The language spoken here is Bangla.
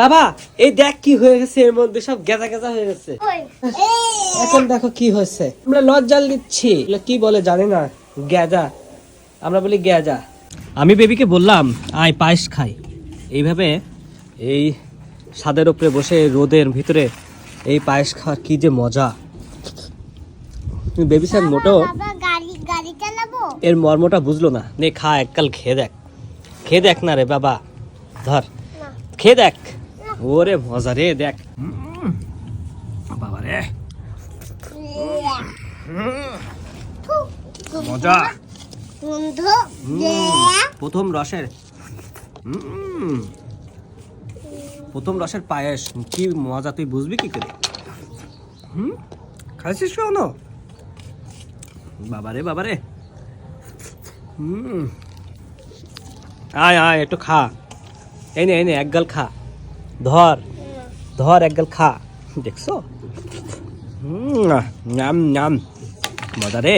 বাবা এই দেখ কি হয়ে গেছে, এর মধ্যে সব গেজা গেজা হয়ে গেছে। এখন দেখো কি হয়েছে, আমরা লজ্জাল দিচ্ছি, কি বলে জানি না, গেজা, আমরা বলি গেজা। আমি বেবিকে বললাম আয় পায়েস খাই, এইভাবে এই ছাদের উপরে বসে রোদের ভিতরে এই পায়েস খাওয়ার কি যে মজা। বেবি স্যার মোটো এর মর্মটা বুঝলো না। নে খা, এককাল খেয়ে দেখ, খেয়ে দেখ না রে বাবা, ধর খেয়ে দেখ। ওরে মজা রে, দেখ বাবা রে, মজা। প্রথম রসের পায়েস কি মজা, তুই বুঝবি কি করে? খাইছিস শোনো বাবারে বাবারে। আয় আয় একটু খা, এই নে এক গাল খা, ধর এক গাল খা, দেখছো? নাম নাম মজা রে।